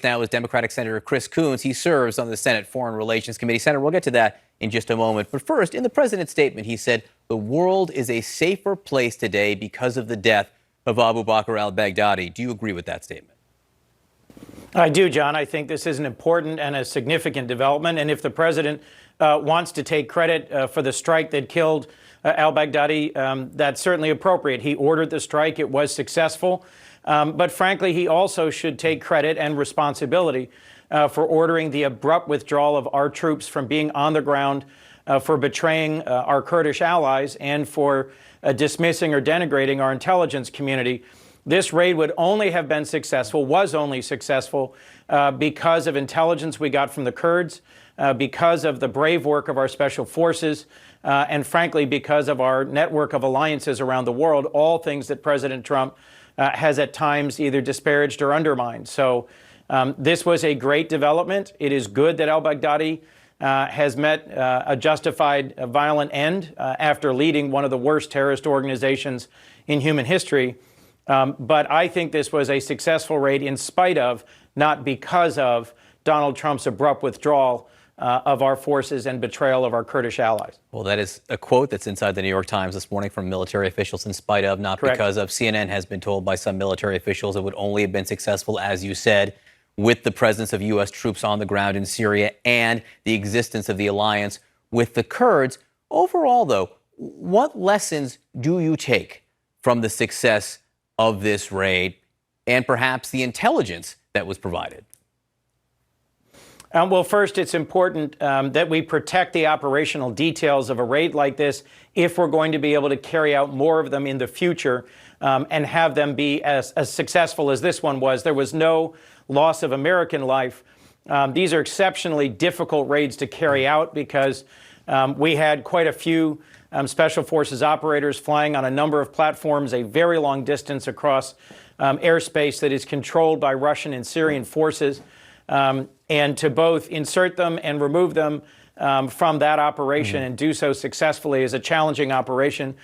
Now is Democratic Senator Chris Coons. He serves on the Senate Foreign Relations Committee. Senator, we'll get to that in just a moment. But first, in the president's statement, he said the world is a safer place today because of the death of Abu Bakr al-Baghdadi. Do you agree with that statement? I do, John. I think this is an important and a significant development. And if the president wants to take credit for the strike that killed al-Baghdadi, that's certainly appropriate. He ordered the strike. It was successful. But frankly, he also should take credit and responsibility for ordering the abrupt withdrawal of our troops from being on the ground, for betraying our Kurdish allies, and for dismissing or denigrating our intelligence community. This raid would only have been successful, was only successful, because of intelligence we got from the Kurds, because of the brave work of our special forces, and frankly, because of our network of alliances around the world, all things that President Trump has at times either disparaged or undermined. So this was a great development. It is good that al-Baghdadi has met a justified violent end after leading one of the worst terrorist organizations in human history. But I think this was a successful raid in spite of, not because of, Donald Trump's abrupt withdrawal of our forces and betrayal of our Kurdish allies. Well, that is a quote that's inside the New York Times this morning from military officials, in spite of, not Correct. because of. CNN has been told by some military officials it would only have been successful, as you said, with the presence of U.S. troops on the ground in Syria and the existence of the alliance with the Kurds. Overall, though, what lessons do you take from the success of this raid and perhaps the intelligence that was provided? Well, first, it's important that we protect the operational details of a raid like this if we're going to be able to carry out more of them in the future and have them be as successful as this one was. There was no loss of American life. These are exceptionally difficult raids to carry out because we had quite a few Special Forces operators flying on a number of platforms a very long distance across airspace that is controlled by Russian and Syrian forces. And to both insert them and remove them from that operation and do so successfully is a challenging operation.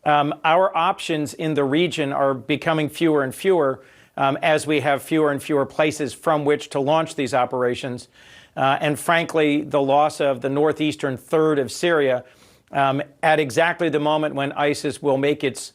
Our options in the region are becoming fewer and fewer as we have fewer and fewer places from which to launch these operations. And frankly, the loss of the northeastern third of Syria at exactly the moment when ISIS will make its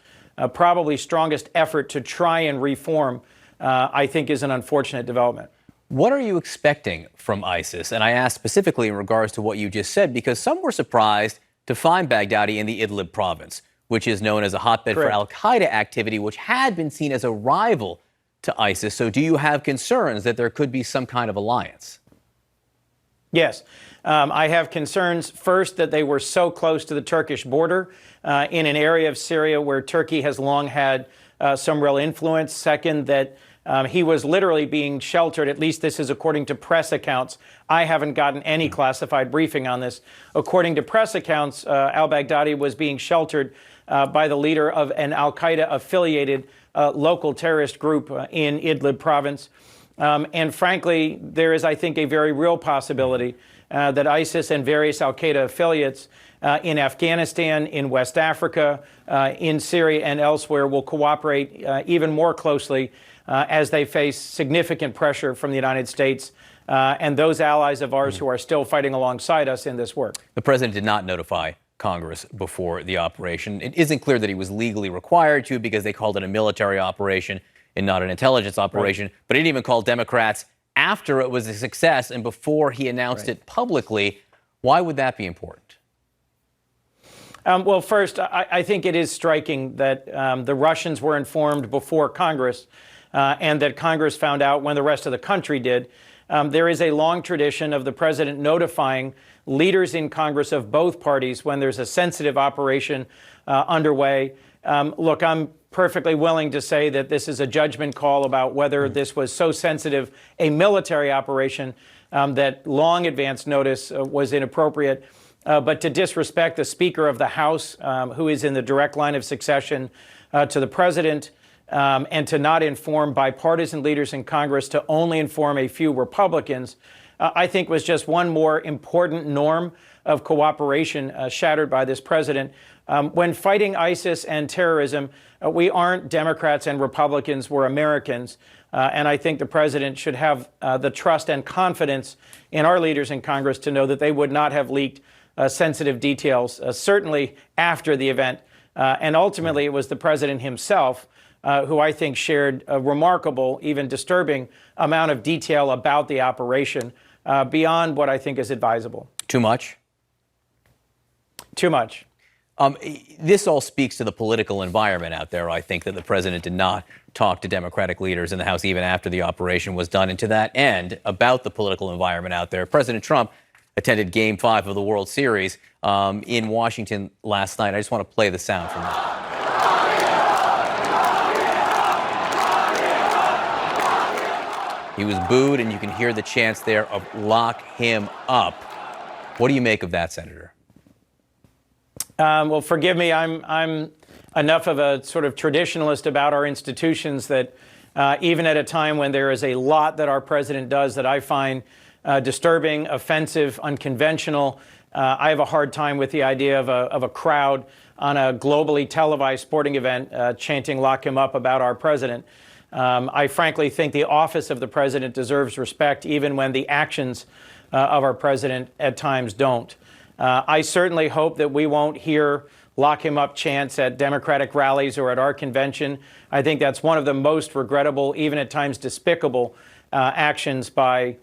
probably strongest effort to try and reform, I think is an unfortunate development. What are you expecting from ISIS? And I ask specifically in regards to what you just said, because some were surprised to find Baghdadi in the Idlib province, which is known as a hotbed Correct. for al-Qaeda activity, which had been seen as a rival to ISIS. So do you have concerns that there could be some kind of alliance? Yes. I have concerns, first, that they were so close to the Turkish border in an area of Syria where Turkey has long had some real influence. Second, that he was literally being sheltered, at least this is according to press accounts. I haven't gotten any classified briefing on this. According to press accounts, al-Baghdadi was being sheltered by the leader of an al-Qaeda-affiliated local terrorist group in Idlib province. And frankly, there is, I think, a very real possibility that ISIS and various al-Qaeda affiliates in Afghanistan, in West Africa, in Syria and elsewhere will cooperate even more closely as they face significant pressure from the United States and those allies of ours who are still fighting alongside us in this work. The president did not notify Congress before the operation. It isn't clear that he was legally required to, because they called it a military operation and not an intelligence operation. Right. But he didn't even call Democrats after it was a success and before he announced it publicly. Why would that be important? Well, first, I think it is striking that the Russians were informed before Congress and that Congress found out when the rest of the country did. There is a long tradition of the president notifying leaders in Congress of both parties when there's a sensitive operation underway. Look, I'm perfectly willing to say that this is a judgment call about whether this was so sensitive a military operation that long advance notice was inappropriate. But to disrespect the Speaker of the House, who is in the direct line of succession to the president, and to not inform bipartisan leaders in Congress, to only inform a few Republicans, I think was just one more important norm of cooperation shattered by this president. When fighting ISIS and terrorism, we aren't Democrats and Republicans, we're Americans. And I think the president should have the trust and confidence in our leaders in Congress to know that they would not have leaked sensitive details, certainly after the event. And ultimately, it was the president himself who I think shared a remarkable, even disturbing amount of detail about the operation beyond what I think is advisable. Too much? Too much. This all speaks to the political environment out there. I think that the president did not talk to Democratic leaders in the House even after the operation was done. And to that end, about the political environment out there, President Trump attended Game 5 of the World Series in Washington last night. I just want to play the sound from that. He was booed, and you can hear the chants there of "lock him up." What do you make of that, Senator? Well, forgive me. I'm enough of a sort of traditionalist about our institutions that even at a time when there is a lot that our president does that I find disturbing, offensive, unconventional, I have a hard time with the idea of a crowd on a globally televised sporting event chanting "lock him up" about our president. I frankly think the office of the president deserves respect, even when the actions of our president at times don't. I certainly hope that we won't hear "lock him up" chants at Democratic rallies or at our convention. I think that's one of the most regrettable, even at times despicable, actions by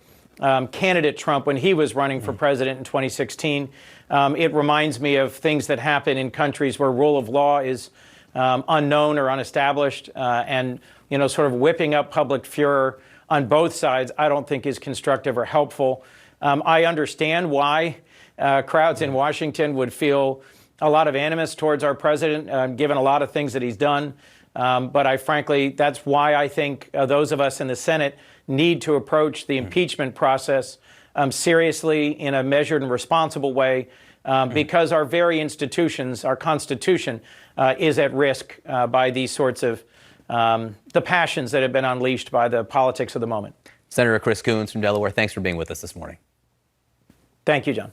candidate Trump when he was running for president in 2016. It reminds me of things that happen in countries where rule of law is unknown or unestablished, and sort of whipping up public furor on both sides I don't think is constructive or helpful. I understand why crowds in Washington would feel a lot of animus towards our president, given a lot of things that he's done. But frankly, that's why I think those of us in the Senate need to approach the impeachment process seriously, in a measured and responsible way, because our very institutions, our Constitution, is at risk by these sorts of the passions that have been unleashed by the politics of the moment. Senator Chris Coons from Delaware, thanks for being with us this morning. Thank you, John.